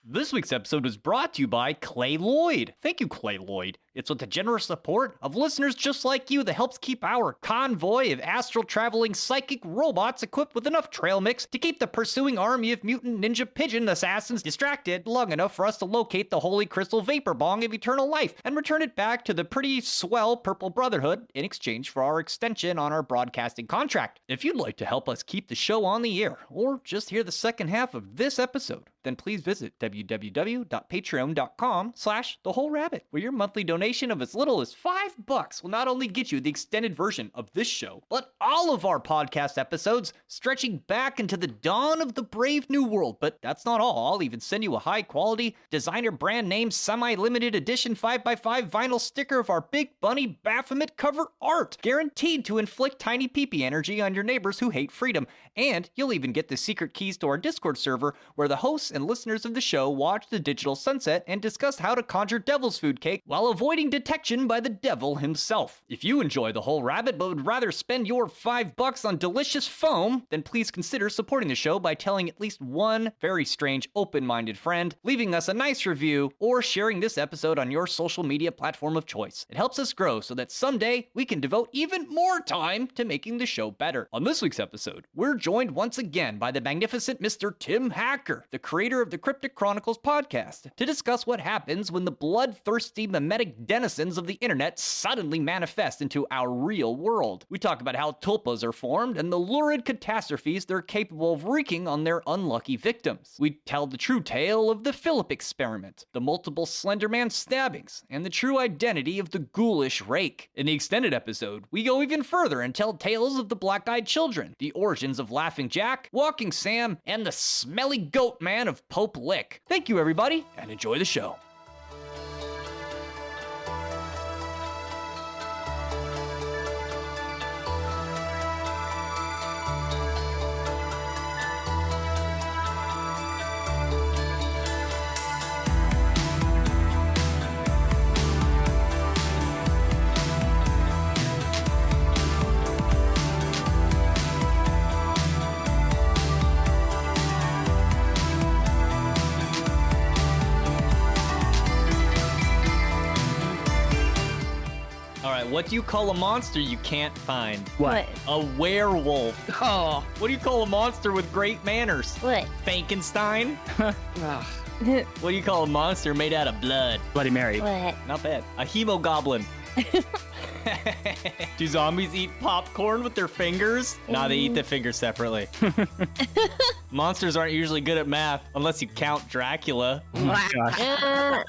This week's episode was brought to you by Clay Lloyd. Thank you, Clay Lloyd. It's with the generous support of listeners just like you that helps keep our convoy of astral traveling psychic robots equipped with enough trail mix to keep the pursuing army of mutant ninja pigeon assassins distracted long enough for us to locate the holy crystal vapor bong of eternal life and return it back to the pretty swell Purple Brotherhood in exchange for our extension on our broadcasting contract. If you'd like to help us keep the show on the air or just hear the second half of this episode, then please visit www.patreon.com/thewholerabbit, where your monthly donation of as little as $5 will not only get you the extended version of this show, but all of our podcast episodes stretching back into the dawn of the brave new world. But that's not all. I'll even send you a high-quality, designer brand name, semi-limited edition 5x5 vinyl sticker of our Big Bunny Baphomet cover art, guaranteed to inflict tiny pee-pee energy on your neighbors who hate freedom. And you'll even get the secret keys to our Discord server, where the hosts and listeners of the show watch the digital sunset and discuss how to conjure devil's food cake while avoiding detection by the devil himself. If you enjoy The Whole Rabbit but would rather spend your $5 on delicious foam, then please consider supporting the show by telling at least one very strange open-minded friend, leaving us a nice review, or sharing this episode on your social media platform of choice. It helps us grow so that someday we can devote even more time to making the show better. On this week's episode, we're joined once again by the magnificent Mr. Tim Hacker, the creator of the Cryptic Chronicles podcast, to discuss what happens when the bloodthirsty memetic denizens of the internet suddenly manifest into our real world. We talk about how tulpas are formed and the lurid catastrophes they're capable of wreaking on their unlucky victims. We tell the true tale of the Philip experiment, the multiple Slenderman stabbings, and the true identity of the ghoulish Rake. In the extended episode, we go even further and tell tales of the black-eyed children, the origins of Laughing Jack, Walking Sam, and the smelly goat man of Pope Lick. Thank you, everybody, and enjoy the show. What do you call a monster you can't find? What? A werewolf. Oh. What do you call a monster with great manners? What? Frankenstein? What do you call a monster made out of blood? Bloody Mary. What? Not bad. A hemogoblin. Do zombies eat popcorn with their fingers? Nah, they eat the fingers separately. Monsters aren't usually good at math, unless you count Dracula. Oh my gosh.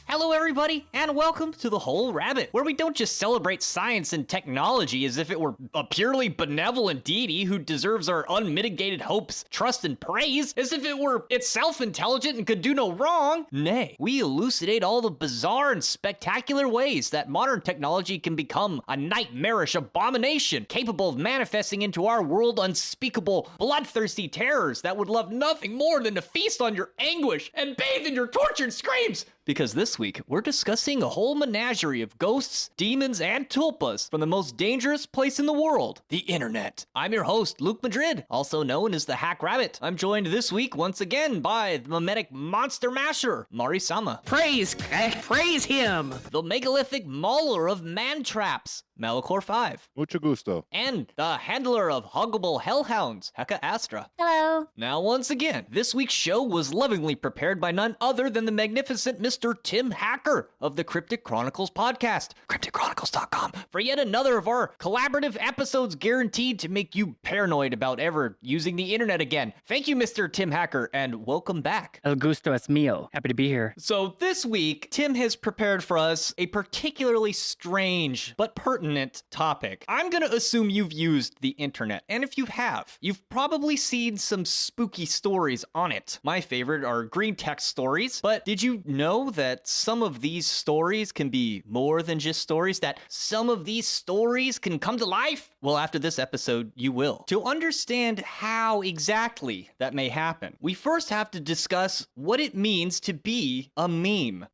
Hello, everybody, and welcome to The Whole Rabbit, where we don't just celebrate science and technology as if it were a purely benevolent deity who deserves our unmitigated hopes, trust, and praise, as if it were itself intelligent and could do no wrong. Nay, we elucidate all the bizarre and spectacular ways that modern technology can become a nightmarish abomination capable of manifesting into our world unspeakable, bloodthirsty terrors that would love nothing more than to feast on your anguish and bathe in your tortured screams. Because this week, we're discussing a whole menagerie of ghosts, demons, and tulpas from the most dangerous place in the world, the internet. I'm your host, Luke Madrid, also known as the Hack Rabbit. I'm joined this week once again by the memetic monster masher, Mari-sama. Praise him. The megalithic mauler of man traps, Malachor 5. Mucho gusto. And the handler of huggable hellhounds, Heka Astra. Hello. Now, once again, this week's show was lovingly prepared by none other than the magnificent Mr. Tim Hacker of the Cryptic Chronicles podcast, crypticchronicles.com, for yet another of our collaborative episodes guaranteed to make you paranoid about ever using the internet again. Thank you, Mr. Tim Hacker, and welcome back. El gusto es mío. Happy to be here. So this week, Tim has prepared for us a particularly strange but pertinent topic. I'm going to assume you've used the internet, and if you have, you've probably seen some spooky stories on it. My favorite are green text stories, but did you know that some of these stories can be more than just stories, that some of these stories can come to life? Well, after this episode, you will. To understand how exactly that may happen, we first have to discuss what it means to be a meme.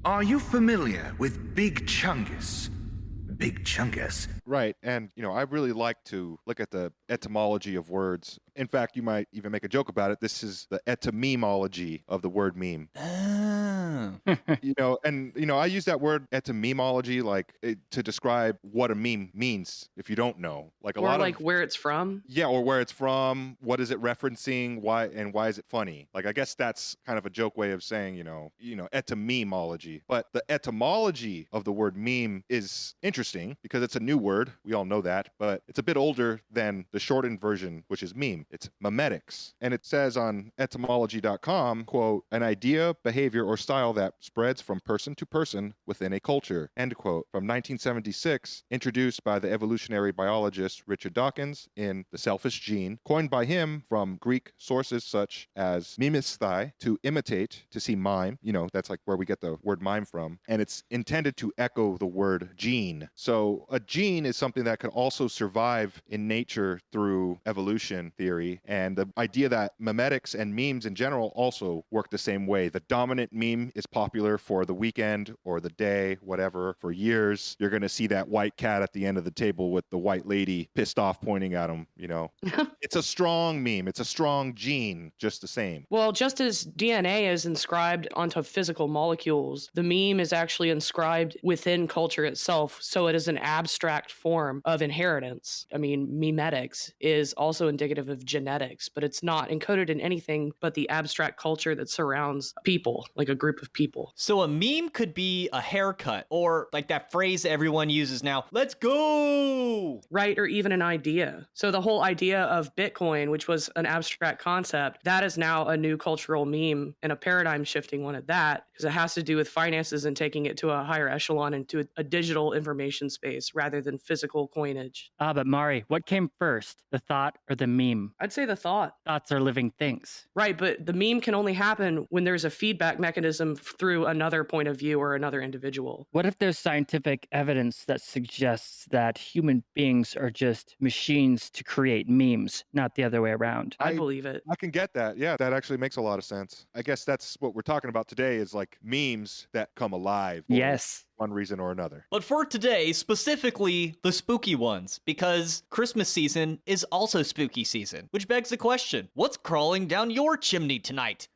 Are you familiar with Big Chungus? Big Chungus. Right, and I really like to look at the etymology of words In fact, you might even make a joke about it. This is the etymology of the word meme. Oh. I use that word etymology to describe what a meme means if you don't know. Where it's from. Yeah, or where it's from, what is it referencing, why is it funny? I guess that's kind of a joke way of saying, etymology. But the etymology of the word meme is interesting because it's a new word. We all know that, but it's a bit older than the shortened version, which is meme. It's memetics. And it says on etymology.com, quote, an idea, behavior, or style that spreads from person to person within a culture, end quote. From 1976, introduced by the evolutionary biologist Richard Dawkins in The Selfish Gene, coined by him from Greek sources such as mimesthai, to imitate, to see mime. That's where we get the word mime from. And it's intended to echo the word gene. So a gene is something that can also survive in nature through evolution theory. And the idea that memetics and memes in general also work the same way. The dominant meme is popular for the weekend or the day, whatever, for years. You're going to see that white cat at the end of the table with the white lady pissed off pointing at him, It's a strong meme. It's a strong gene, just the same. Well, just as DNA is inscribed onto physical molecules, the meme is actually inscribed within culture itself. So it is an abstract form of inheritance. I mean, memetics is also indicative of genetics, but it's not encoded in anything but the abstract culture that surrounds people, like a group of people. So a meme could be a haircut, or like that phrase everyone uses now, let's go! Right, or even an idea. So the whole idea of Bitcoin, which was an abstract concept, that is now a new cultural meme and a paradigm shifting one at that, because it has to do with finances and taking it to a higher echelon into a digital information space rather than physical coinage. But Mari, what came first, the thought or the meme? I'd say the thought. Thoughts are living things. Right, but the meme can only happen when there's a feedback mechanism through another point of view or another individual. What if there's scientific evidence that suggests that human beings are just machines to create memes, not the other way around? I believe it. I can get that. Yeah, that actually makes a lot of sense. I guess that's what we're talking about today is memes that come alive. Yes. One reason or another. But for today, specifically the spooky ones, because Christmas season is also spooky season, which begs the question, what's crawling down your chimney tonight?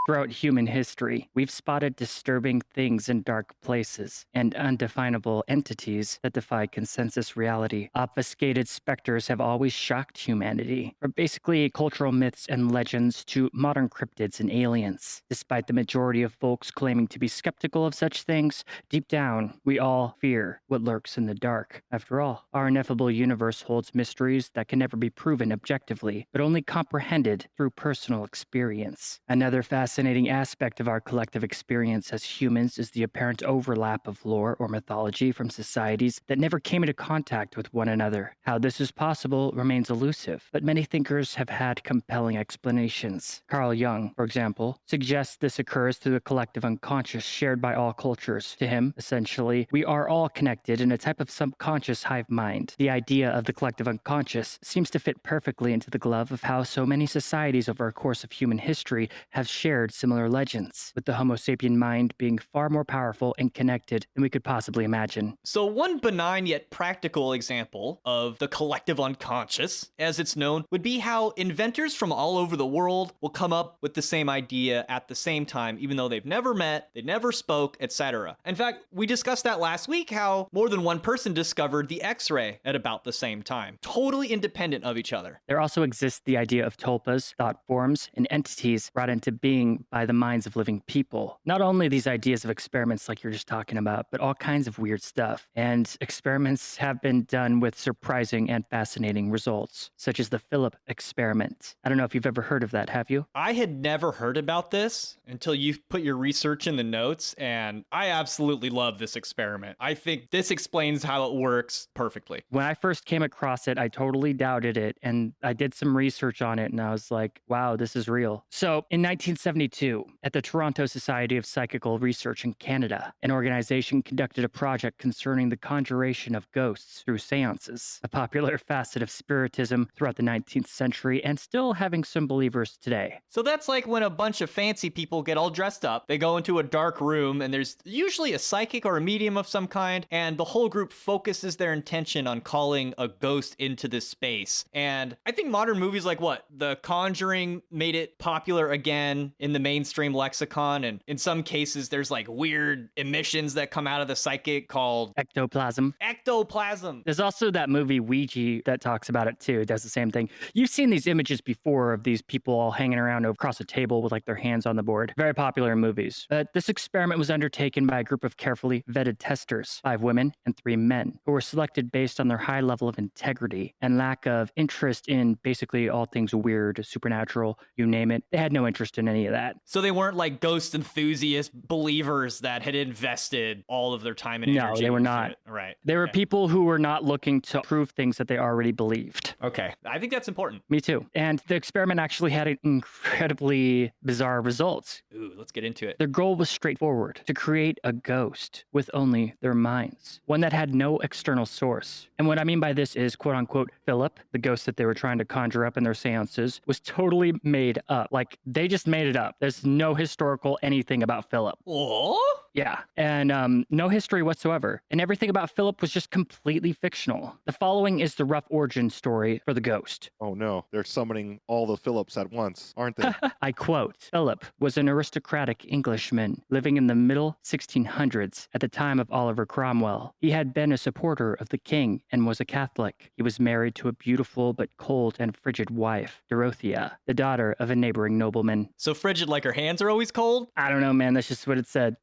Throughout human history, we've spotted disturbing things in dark places and undefinable entities that defy consensus reality. Obfuscated specters have always shocked humanity, from basically cultural myths and legends to modern cryptids and aliens. Despite the majority of folks claiming to be skeptical of such things, deep down, we all fear what lurks in the dark. After all, our ineffable universe holds mysteries that can never be proven objectively, but only comprehended through personal experience. Another fascinating aspect of our collective experience as humans is the apparent overlap of lore or mythology from societies that never came into contact with one another. How this is possible remains elusive, but many thinkers have had compelling explanations. Carl Jung, for example, suggests this occurs through the collective unconscious shared by all cultures. To him, essentially, we are all connected in a type of subconscious hive mind. The idea of the collective unconscious seems to fit perfectly into the glove of how so many societies over a course of human history have shared similar legends, with the Homo sapien mind being far more powerful and connected than we could possibly imagine. So one benign yet practical example of the collective unconscious, as it's known, would be how inventors from all over the world will come up with the same idea at the same time, even though they've never met, they never spoke, etc. In fact, we discussed that last week, how more than one person discovered the X-ray at about the same time, totally independent of each other. There also exists the idea of tulpas, thought forms, and entities brought into being by the minds of living people. Not only these ideas of experiments like you're just talking about, but all kinds of weird stuff. And experiments have been done with surprising and fascinating results, such as the Philip experiment. I don't know if you've ever heard of that, have you? I had never heard about this until you put your research in the notes, and I absolutely love this experiment. I think this explains how it works perfectly. When I first came across it, I totally doubted it, and I did some research on it, and I was like, wow, this is real. So in 1970, 1972, at the Toronto Society of Psychical Research in Canada, an organization conducted a project concerning the conjuration of ghosts through seances, a popular facet of spiritism throughout the 19th century and still having some believers today. So that's like when a bunch of fancy people get all dressed up, they go into a dark room, and there's usually a psychic or a medium of some kind, and the whole group focuses their intention on calling a ghost into this space. And I think modern movies like The Conjuring made it popular again in the mainstream lexicon, and in some cases there's like weird emissions that come out of the psychic called Ectoplasm. ectoplasm. There's also that movie Ouija that talks about it too. It does the same thing. You've seen these images before of these people all hanging around across a table with like their hands on the board. Very popular in movies. This experiment was undertaken by a group of carefully vetted testers, 5 women and 3 men, who were selected based on their high level of integrity and lack of interest in basically all things weird, supernatural, you name it. They had no interest in any of that. So they weren't like ghost enthusiast believers that had invested all of their time and energy. No, they were into not. it. Right. They were Okay. people who were not looking to prove things that they already believed. Okay. I think that's important. Me too. And the experiment actually had an incredibly bizarre results. Ooh, let's get into it. Their goal was straightforward: to create a ghost with only their minds, one that had no external source. And what I mean by this is, quote unquote, Philip, the ghost that they were trying to conjure up in their seances, was totally made up. Like, they just made it up. There's no historical anything about Philip. Oh? Yeah, and no history whatsoever. And everything about Philip was just completely fictional. The following is the rough origin story for the ghost. Oh no, they're summoning all the Phillips at once, aren't they? I quote, Philip was an aristocratic Englishman living in the middle 1600s at the time of Oliver Cromwell. He had been a supporter of the king and was a Catholic. He was married to a beautiful but cold and frigid wife, Dorothea, the daughter of a neighboring nobleman. So frigid like her hands are always cold? I don't know, man. That's just what it said.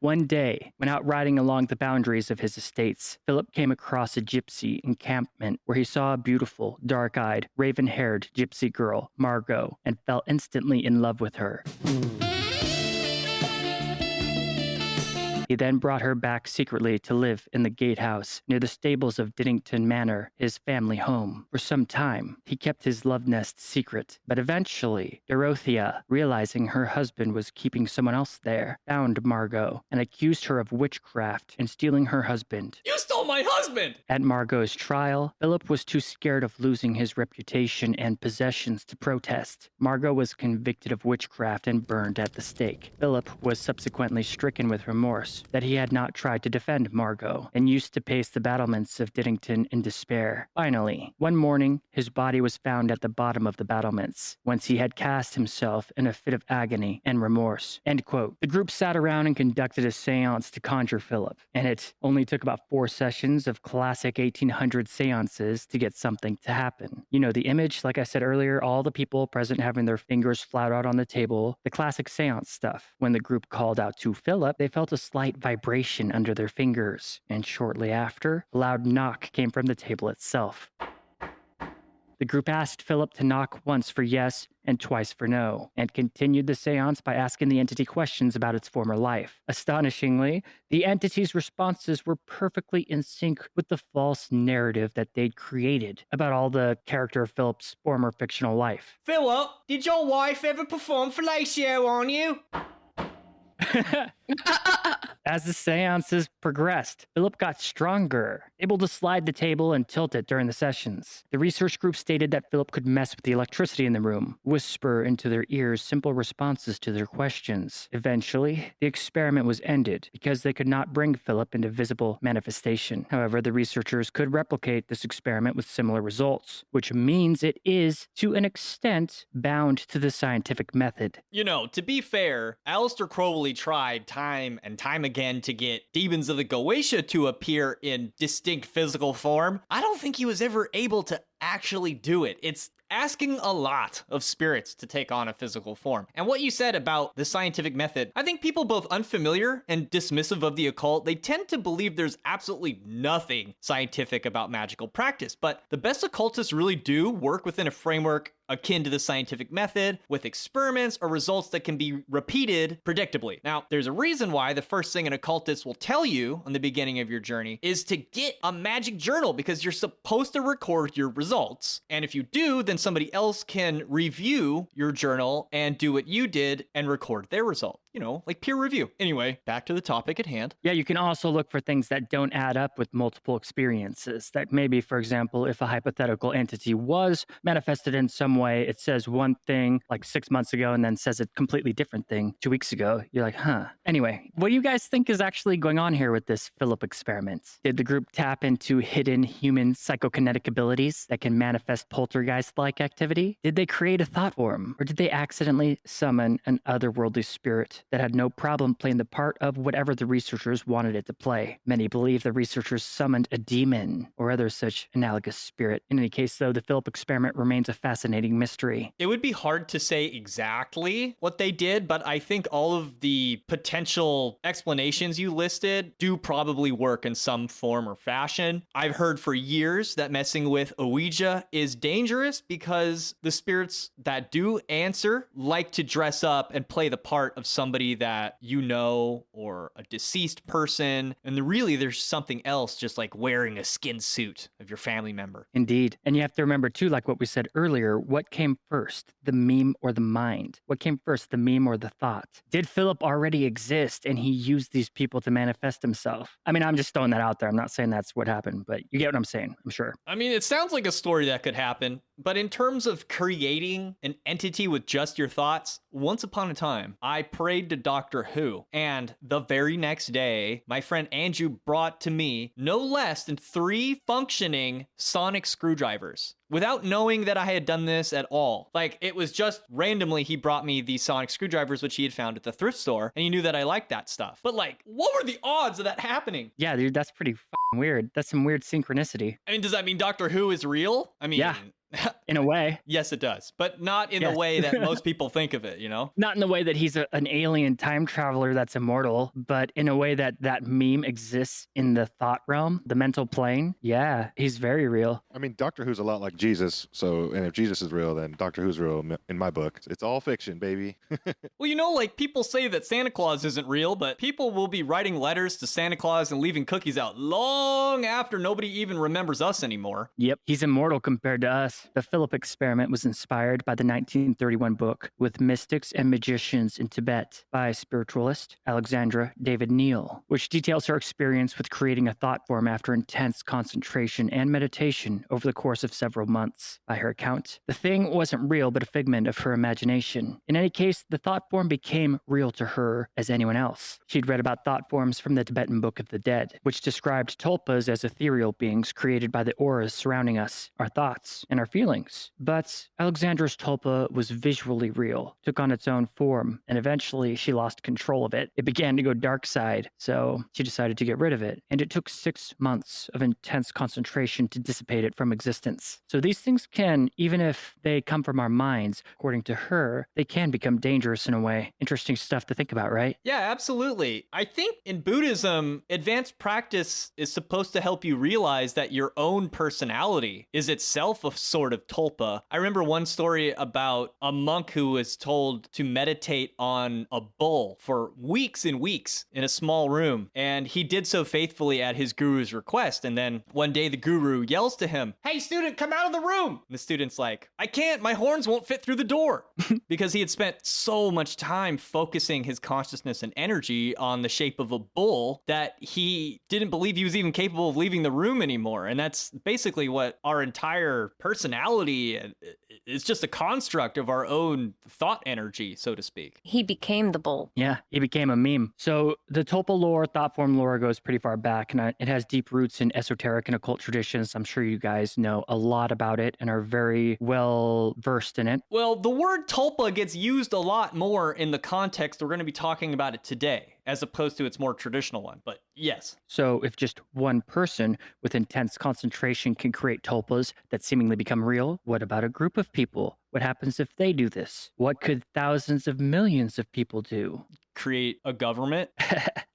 One day, when out riding along the boundaries of his estates, Philip came across a gypsy encampment where he saw a beautiful, dark-eyed, raven-haired gypsy girl, Margot, and fell instantly in love with her. He then brought her back secretly to live in the gatehouse near the stables of Diddington Manor, his family home. For some time, he kept his love nest secret, but eventually, Dorothea, realizing her husband was keeping someone else there, found Margot and accused her of witchcraft and stealing her husband. You stole my husband! At Margot's trial, Philip was too scared of losing his reputation and possessions to protest. Margot was convicted of witchcraft and burned at the stake. Philip was subsequently stricken with remorse that he had not tried to defend Margot and used to pace the battlements of Diddington in despair. Finally, one morning, his body was found at the bottom of the battlements, whence he had cast himself in a fit of agony and remorse. End quote. The group sat around and conducted a seance to conjure Philip, and it only took about 4 sessions of classic 1800 seances to get something to happen. You know, the image, like I said earlier, all the people present having their fingers flat out on the table, the classic seance stuff. When the group called out to Philip, they felt a slight vibration under their fingers, and shortly after, a loud knock came from the table itself. The group asked Philip to knock once for yes and twice for no, and continued the seance by asking the entity questions about its former life. Astonishingly, the entity's responses were perfectly in sync with the false narrative that they'd created about all the character of Philip's former fictional life. Philip, did your wife ever perform fellatio on you? As the seances progressed, Philip got stronger, able to slide the table and tilt it during the sessions. The research group stated that Philip could mess with the electricity in the room, whisper into their ears simple responses to their questions. Eventually, the experiment was ended because they could not bring Philip into visible manifestation. However, the researchers could replicate this experiment with similar results, which means it is, to an extent, bound to the scientific method. You know, to be fair, Aleister Crowley tried time and time again to get demons of the Goetia to appear in distinct physical form. I don't think he was ever able to actually do it. It's asking a lot of spirits to take on a physical form. And what you said about the scientific method, I think people both unfamiliar and dismissive of the occult, they tend to believe there's absolutely nothing scientific about magical practice. But the best occultists really do work within a framework akin to the scientific method, with experiments or results that can be repeated predictably. Now, there's a reason why the first thing an occultist will tell you on the beginning of your journey is to get a magic journal, because you're supposed to record your results. results. And if you do, then somebody else can review your journal and do what you did and record their result. You know, like peer review. Anyway, back to the topic at hand. Yeah, you can also look for things that don't add up with multiple experiences. That maybe, for example, if a hypothetical entity was manifested in some way, it says one thing like 6 months ago and then says a completely different thing 2 weeks ago. You're like, huh. Anyway, what do you guys think is actually going on here with this Philip experiment? Did the group tap into hidden human psychokinetic abilities that can manifest poltergeist-like activity? Did they create a thought form? Or did they accidentally summon an otherworldly spirit that had no problem playing the part of whatever the researchers wanted it to play? Many believe the researchers summoned a demon or other such analogous spirit. In any case, though, the Philip experiment remains a fascinating mystery. It would be hard to say exactly what they did, but I think all of the potential explanations you listed do probably work in some form or fashion. I've heard for years that messing with Ouija is dangerous because the spirits that do answer like to dress up and play the part of somebody that you know or a deceased person. And really, there's something else just like wearing a skin suit of your family member. Indeed. And you have to remember, too, like what we said earlier, what came first, the meme or the mind? What came first, the meme or the thought? Did Philip already exist and he used these people to manifest himself? I mean, I'm just throwing that out there. I'm not saying that's what happened, but you get what I'm saying, I'm sure. I mean, it sounds like a story that could happen, but in terms of creating an entity with just your thoughts, once upon a time, I prayed to Doctor Who, and the very next day, my friend Andrew brought to me no less than 3 functioning sonic screwdrivers. Without knowing that I had done this at all. Like, it was just randomly he brought me these sonic screwdrivers, which he had found at the thrift store, and he knew that I liked that stuff. But like, what were the odds of that happening? Yeah, dude, that's pretty weird. That's some weird synchronicity. I mean, does that mean Doctor Who is real? I mean... Yeah. In a way. Yes, it does. But not in the way that most people think of it, you know? Not in the way that he's an alien time traveler that's immortal, but in a way that that meme exists in the thought realm, the mental plane. Yeah, he's very real. I mean, Doctor Who's a lot like Jesus. So, and if Jesus is real, then Doctor Who's real in my book. It's all fiction, baby. Well, you know, like people say that Santa Claus isn't real, but people will be writing letters to Santa Claus and leaving cookies out long after nobody even remembers us anymore. Yep, he's immortal compared to us. The Philip experiment was inspired by the 1931 book With Mystics and Magicians in Tibet by spiritualist Alexandra David Neal, which details her experience with creating a thought form after intense concentration and meditation over the course of several months. By her account, the thing wasn't real but a figment of her imagination. In any case, the thought form became real to her as anyone else. She'd read about thought forms from the Tibetan Book of the Dead, which described tulpas as ethereal beings created by the auras surrounding us, our thoughts, and our feelings. But Alexandra's tulpa was visually real, took on its own form, and eventually she lost control of it. It began to go dark side, so she decided to get rid of it. And it took 6 months of intense concentration to dissipate it from existence. So these things can, even if they come from our minds, according to her, they can become dangerous in a way. Interesting stuff to think about, right? Yeah, absolutely. I think in Buddhism, advanced practice is supposed to help you realize that your own personality is itself a sort of tulpa. I remember one story about a monk who was told to meditate on a bull for weeks and weeks in a small room, and he did so faithfully at his guru's request. And then one day the guru yells to him, "Hey student, come out of the room!" And the student's like, "I can't, my horns won't fit through the door." Because he had spent so much time focusing his consciousness and energy on the shape of a bull that he didn't believe he was even capable of leaving the room anymore. And that's basically what our entire personality is, just a construct of our own thought energy, so to speak. He became the bull. Yeah, he became a meme. So the tulpa lore, thought form lore goes pretty far back, and it has deep roots in esoteric and occult traditions. I'm sure you guys know a lot about it and are very well versed in it. Well, the word tulpa gets used a lot more in the context we're going to be talking about it today, as opposed to its more traditional one. But yes. So if just one person with intense concentration can create tulpas that seemingly become real, what about a group of people? What happens if they do this? What could thousands of millions of people do? Create a government?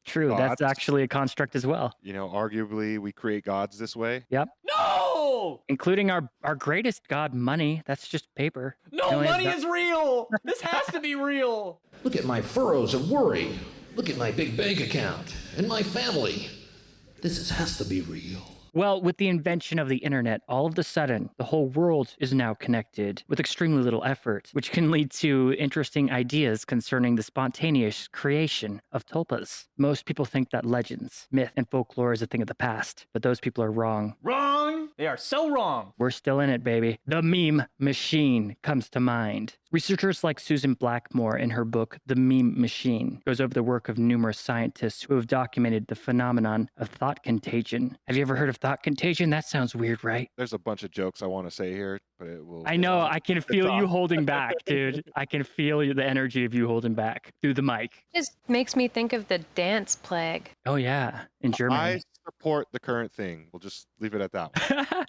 True, that's actually a construct as well. You know, arguably we create gods this way. Yep. No! Including our greatest god, money. That's just paper. No, money is real! This has to be real! Look at my furrows of worry. Look at my big bank account and my family. This has to be real. Well, with the invention of the internet, all of a sudden, the whole world is now connected with extremely little effort, which can lead to interesting ideas concerning the spontaneous creation of tulpas. Most people think that legends, myth, and folklore is a thing of the past, but those people are wrong. Wrong! They are so wrong! We're still in it, baby. The meme machine comes to mind. Researchers like Susan Blackmore in her book, The Meme Machine, goes over the work of numerous scientists who have documented the phenomenon of thought contagion. Have you ever heard of thought contagion? That sounds weird, right? There's a bunch of jokes I want to say here, but it will. I know. I can feel you holding back, dude. I can feel the energy of you holding back through the mic. Just makes me think of the dance plague. Oh, yeah. In Germany. I support the current thing. We'll just leave it at that one.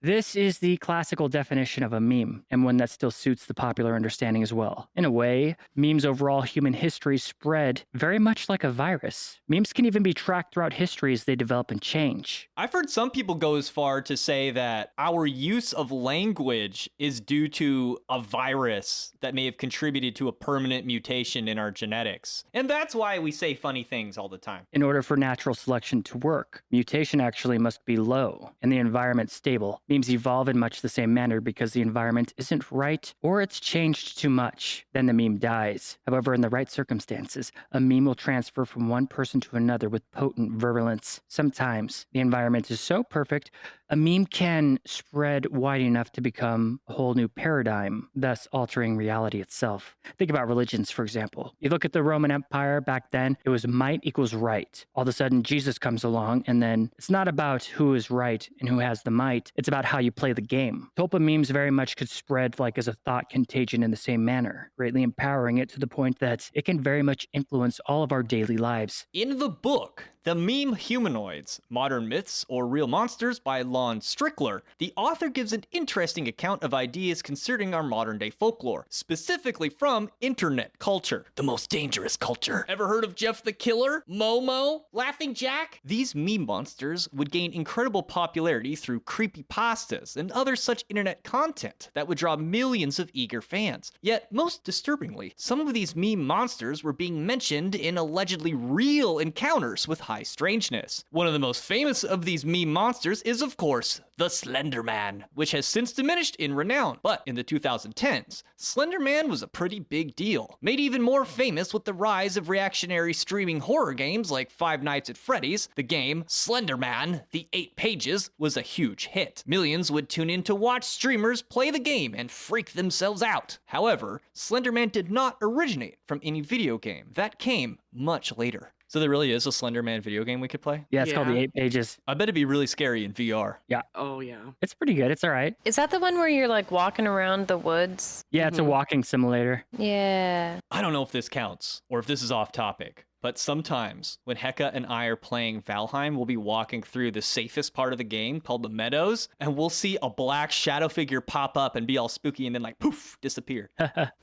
This is the classical definition of a meme, and one that still suits the popular understanding as well. In a way, memes over all human history spread very much like a virus. Memes can even be tracked throughout history as they develop and change. I've heard some people go as far to say that our use of language is due to a virus that may have contributed to a permanent mutation in our genetics. And that's why we say funny things all the time. In order for natural selection to work, mutation actually must be low and the environment stable. Memes evolve in much the same manner because the environment isn't right or it's changed too much. Then the meme dies. However, in the right circumstances, a meme will transfer from one person to another with potent virulence. Sometimes the environment is so perfect, a meme can spread wide enough to become a whole new paradigm, thus altering reality itself. Think about religions, for example. You look at the Roman Empire back then, it was might equals right. All of a sudden, Jesus comes along, and then it's not about who is right and who has the might, it's about how you play the game. Tulpa memes very much could spread like as a thought contagion in the same manner, greatly empowering it to the point that it can very much influence all of our daily lives. In the book, The Meme Humanoids, Modern Myths or Real Monsters by Lon Strickler, the author gives an interesting account of ideas concerning our modern-day folklore, specifically from internet culture, the most dangerous culture. Ever heard of Jeff the Killer, Momo, Laughing Jack? These meme monsters would gain incredible popularity through creepypastas and other such internet content that would draw millions of eager fans. Yet, most disturbingly, some of these meme monsters were being mentioned in allegedly real encounters with high strangeness. One of the most famous of these meme monsters is, of course, the Slenderman, which has since diminished in renown. But in the 2010s, Slenderman was a pretty big deal, made even more famous with the rise of reactionary streaming horror games like Five Nights at Freddy's. The game Slenderman: The 8 Pages was a huge hit. Millions would tune in to watch streamers play the game and freak themselves out. However, Slenderman did not originate from any video game. That came much later. So there really is a Slenderman video game we could play? Yeah, it's called The 8 Pages. I bet it'd be really scary in VR. Yeah. Oh, yeah. It's pretty good. It's all right. Is that the one where you're like walking around the woods? Yeah, it's a walking simulator. Yeah. I don't know if this counts or if this is off topic, but sometimes when Hecka and I are playing Valheim, we'll be walking through the safest part of the game called the Meadows, and we'll see a black shadow figure pop up and be all spooky and then like poof, disappear.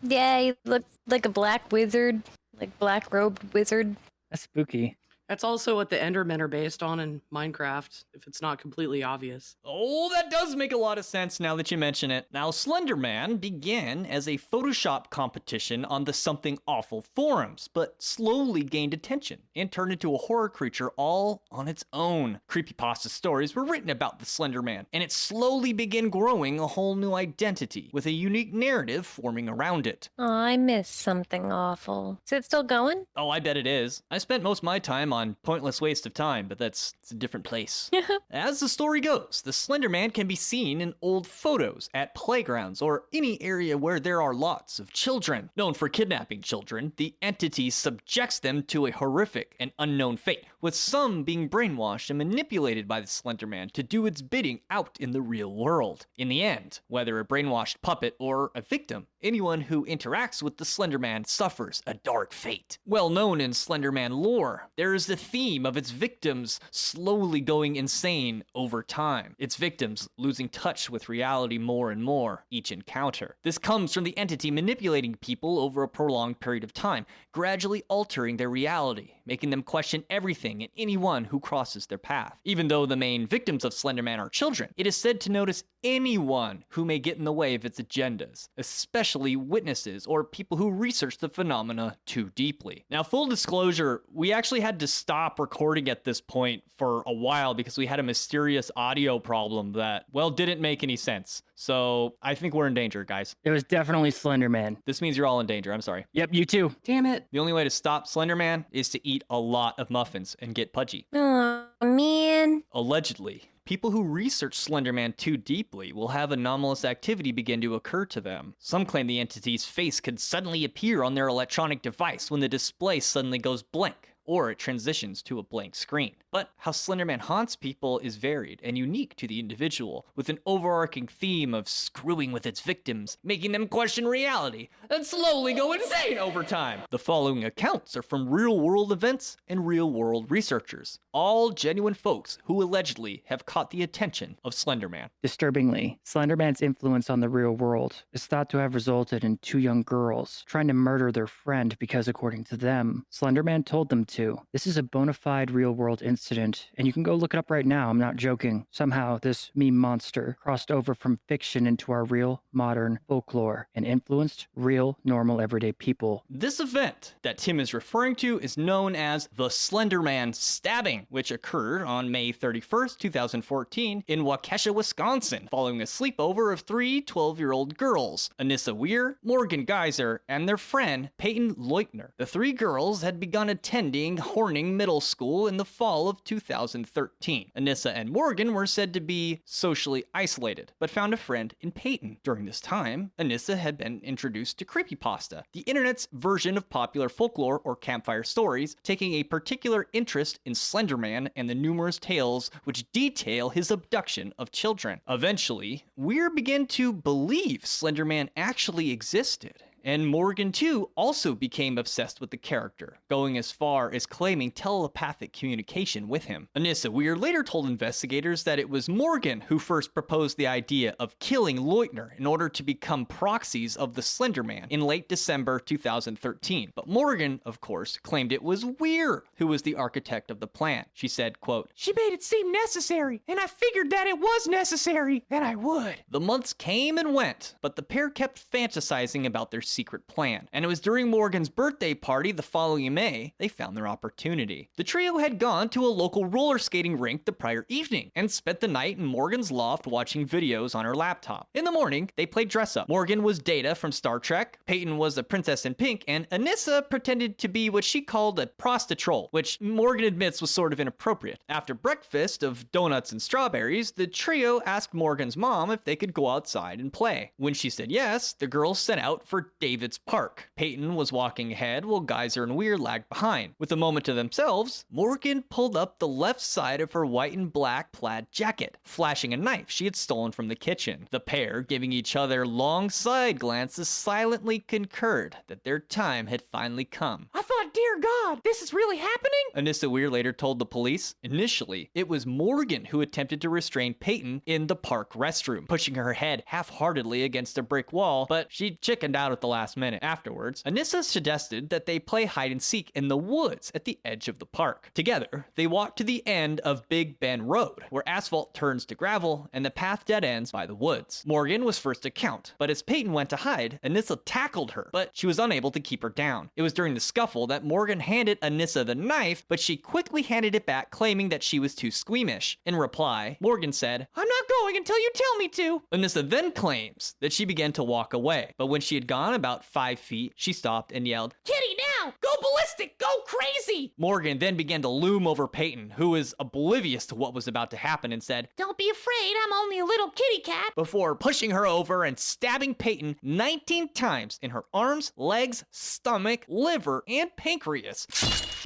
Yeah, he looks like a black wizard, like black robed wizard. That's spooky. That's also what the Endermen are based on in Minecraft, if it's not completely obvious. Oh, that does make a lot of sense now that you mention it. Now, Slenderman began as a Photoshop competition on the Something Awful forums, but slowly gained attention and turned into a horror creature all on its own. Creepypasta stories were written about the Slenderman, and it slowly began growing a whole new identity, with a unique narrative forming around it. Oh, I miss Something Awful. Is it still going? Oh, I bet it is. I spent most of my time on Pointless Waste of Time, but it's a different place. As the story goes, the Slenderman can be seen in old photos at playgrounds or any area where there are lots of children. Known for kidnapping children, the entity subjects them to a horrific and unknown fate, with some being brainwashed and manipulated by the Slenderman to do its bidding out in the real world. In the end, whether a brainwashed puppet or a victim, anyone who interacts with the Slenderman suffers a dark fate. Well known in Slenderman lore, there is the theme of its victims slowly going insane over time, its victims losing touch with reality more and more each encounter. This comes from the entity manipulating people over a prolonged period of time, gradually altering their reality, making them question everything and anyone who crosses their path. Even though the main victims of Slenderman are children, it is said to notice anyone who may get in the way of its agendas, especially witnesses or people who research the phenomena too deeply. Now, full disclosure, we actually had to stop recording at this point for a while because we had a mysterious audio problem that, well, didn't make any sense. So I think we're in danger, guys. It was definitely Slenderman. This means you're all in danger. I'm sorry. Yep, you too. Damn it. The only way to stop Slenderman is to eat a lot of muffins and get pudgy. Oh, man. Allegedly, people who research Slenderman too deeply will have anomalous activity begin to occur to them. Some claim the entity's face could suddenly appear on their electronic device when the display suddenly goes blank, or it transitions to a blank screen. But how Slenderman haunts people is varied and unique to the individual, with an overarching theme of screwing with its victims, making them question reality, and slowly go insane over time. The following accounts are from real-world events and real-world researchers, all genuine folks who allegedly have caught the attention of Slenderman. Disturbingly, Slenderman's influence on the real world is thought to have resulted in 2 young girls trying to murder their friend because, according to them, Slenderman told them to. This is a bona fide real-world incident, and you can go look it up right now. I'm not joking. Somehow, this meme monster crossed over from fiction into our real, modern folklore and influenced real, normal, everyday people. This event that Tim is referring to is known as the Slenderman Stabbing, which occurred on May 31st, 2014 in Waukesha, Wisconsin, following a sleepover of 3 12-year-old girls, Anissa Weir, Morgan Geyser, and their friend Peyton Leutner. The 3 girls had begun attending Horning Middle School in the fall of 2013. Anissa and Morgan were said to be socially isolated, but found a friend in Peyton. During this time, Anissa had been introduced to creepypasta, the internet's version of popular folklore or campfire stories, taking a particular interest in Slenderman and the numerous tales which detail his abduction of children. Eventually, Weir began to believe Slenderman actually existed. And Morgan, too, also became obsessed with the character, going as far as claiming telepathic communication with him. Anissa Weir later told investigators that it was Morgan who first proposed the idea of killing Leutner in order to become proxies of the Slenderman in late December 2013. But Morgan, of course, claimed it was Weir who was the architect of the plan. She said, quote, "She made it seem necessary, and I figured that it was necessary, and I would." The months came and went, but the pair kept fantasizing about their secret plan, and it was during Morgan's birthday party the following May they found their opportunity. The trio had gone to a local roller skating rink the prior evening and spent the night in Morgan's loft watching videos on her laptop. In the morning, they played dress up. Morgan was Data from Star Trek, Peyton was a princess in pink, and Anissa pretended to be what she called a prostitute, which Morgan admits was sort of inappropriate. After breakfast of donuts and strawberries, the trio asked Morgan's mom if they could go outside and play. When she said yes, the girls set out for David's Park. Peyton was walking ahead while Geyser and Weir lagged behind. With a moment to themselves, Morgan pulled up the left side of her white and black plaid jacket, flashing a knife she had stolen from the kitchen. The pair, giving each other long side glances, silently concurred that their time had finally come. "I thought, dear God, this is really happening?" Anissa Weir later told the police. Initially, it was Morgan who attempted to restrain Peyton in the park restroom, pushing her head half-heartedly against a brick wall, but she chickened out at the last minute. Afterwards, Anissa suggested that they play hide and seek in the woods at the edge of the park. Together, they walked to the end of Big Bend Road, where asphalt turns to gravel and the path dead ends by the woods. Morgan was first to count, but as Peyton went to hide, Anissa tackled her, but she was unable to keep her down. It was during the scuffle that Morgan handed Anissa the knife, but she quickly handed it back, claiming that she was too squeamish. In reply, Morgan said, "I'm not going until you tell me to." Anissa then claims that she began to walk away, but when she had gone about 5 feet, she stopped and yelled, "Kitty, now! Go ballistic! Go crazy!" Morgan then began to loom over Peyton, who was oblivious to what was about to happen, and said, "Don't be afraid, I'm only a little kitty cat," before pushing her over and stabbing Peyton 19 times in her arms, legs, stomach, liver, and pancreas,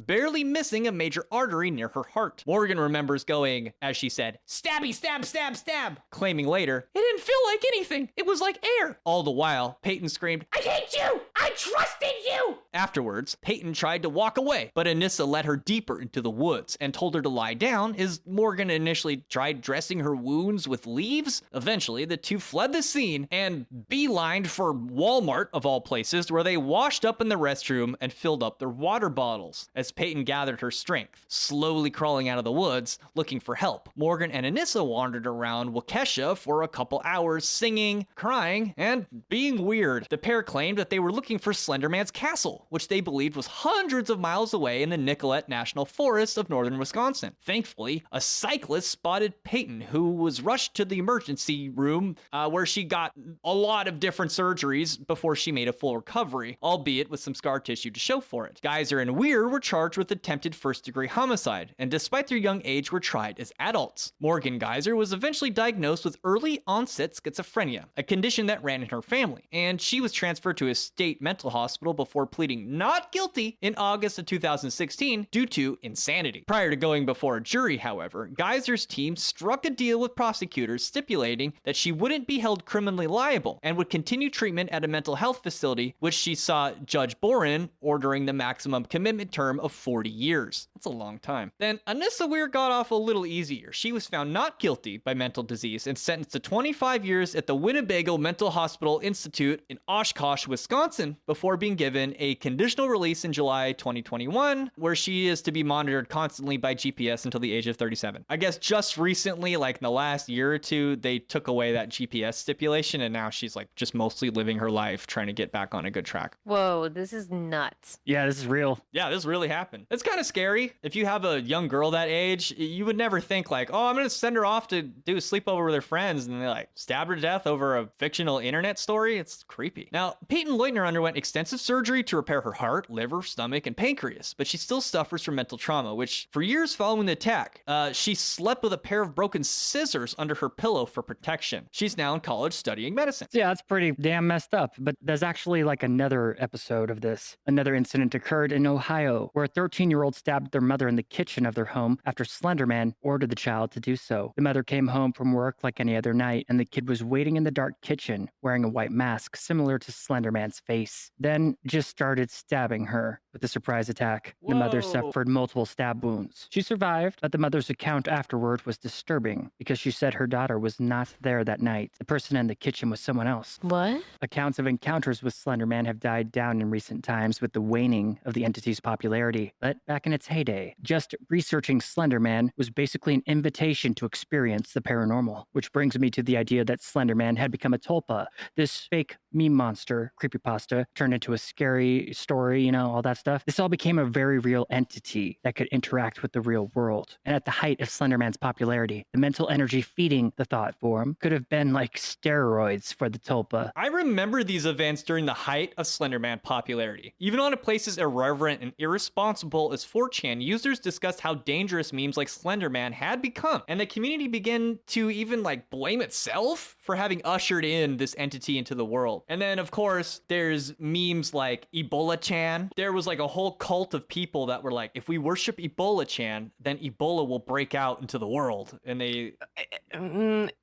barely missing a major artery near her heart. Morgan remembers going, as she said, "Stabby, stab, stab, stab," claiming later, "It didn't feel like anything. It was like air." All the while, Peyton screamed, "I hate you! I trusted you! Afterwards, Peyton tried to walk away, but Anissa led her deeper into the woods and told her to lie down as Morgan initially tried dressing her wounds with leaves. Eventually, the two fled the scene and beelined for Walmart, of all places, where they washed up in the restroom and filled up their water bottles. As Peyton gathered her strength, slowly crawling out of the woods, looking for help, Morgan and Anissa wandered around Waukesha for a couple hours, singing, crying, and being weird. The pair claimed that they were looking for Slenderman's castle, which they believed was hundreds of miles away in the Nicollet National Forest of northern Wisconsin. Thankfully, a cyclist spotted Peyton, who was rushed to the emergency room where she got a lot of different surgeries before she made a full recovery, albeit with some scar tissue to show for it. Geyser and Weir were charged with attempted first-degree homicide, and despite their young age, were tried as adults. Morgan Geyser was eventually diagnosed with early-onset schizophrenia, a condition that ran in her family, and she was transferred to a state mental hospital before pleading not guilty in August of 2016 due to insanity. Prior to going before a jury, however, Geyser's team struck a deal with prosecutors stipulating that she wouldn't be held criminally liable and would continue treatment at a mental health facility, which she saw Judge Boren ordering the maximum commitment term of 40 years. That's a long time. Then Anissa Weir got off a little easier. She was found not guilty by mental disease and sentenced to 25 years at the Winnebago Mental Hospital Institute in Oshkosh, Wisconsin, before being given a conditional release in July 2021, where she is to be monitored constantly by GPS until the age of 37. I guess just recently, like in the last year or two, they took away that GPS stipulation, and now she's like just mostly living her life trying to get back on a good track. Whoa, this is nuts. Yeah, this is real. Yeah, this really happened. It's kind of scary. If you have a young girl that age, you would never think like, oh, I'm going to send her off to do a sleepover with her friends, and they like stab her to death over a fictional internet story. It's creepy. Now, Peyton Leutner underwent extensive surgery to repair her heart, liver, stomach, and pancreas, but she still suffers from mental trauma, which for years following the attack, she slept with a pair of broken scissors under her pillow for protection. She's now in college studying medicine. Yeah, that's pretty damn messed up. But there's actually like another episode of this. Another incident occurred in Ohio where a 13-year-old stabbed their mother in the kitchen of their home after Slenderman ordered the child to do so. The mother came home from work like any other night, and the kid was waiting in the dark kitchen wearing a white mask similar to Slenderman's face. Then just started stabbing her with a surprise attack. The mother suffered multiple stab wounds. She survived, but the mother's account afterward was disturbing because she said her daughter was not there that night. The person in the kitchen was someone else. What? Accounts of encounters with Slenderman have died down in recent times with the waning of the entity's popularity. But back in its heyday, just researching Slenderman was basically an invitation to experience the paranormal, which brings me to the idea that Slenderman had become a tulpa, this fake meme monster, creepypasta, turned into a scary story, all that stuff. This all became a very real entity that could interact with the real world. And at the height of Slenderman's popularity, the mental energy feeding the thought form could have been like steroids for the tulpa. I remember these events during the height of Slenderman popularity. Even on a place as irreverent and irresponsible as 4chan, users discussed how dangerous memes like Slenderman had become, and the community began to even like blame itself for having ushered in this entity into the world. And then, of course, there's memes like Ebola-chan. There was like a whole cult of people that were like, if we worship Ebola-chan, then Ebola will break out into the world. And they...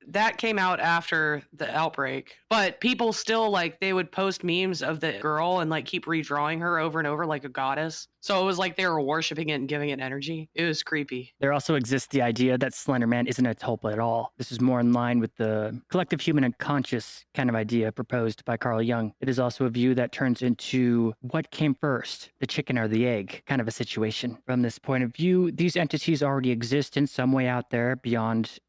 That came out after the outbreak. But people still, like, they would post memes of the girl and, like, keep redrawing her over and over like a goddess. So it was like they were worshiping it and giving it energy. It was creepy. There also exists the idea that Slenderman isn't a tulpa at all. This is more in line with the collective human unconscious kind of idea proposed by Carl Jung. It is also a view that turns into what came first, the chicken or the egg kind of a situation. From this point of view, these entities already exist in some way out there beyond,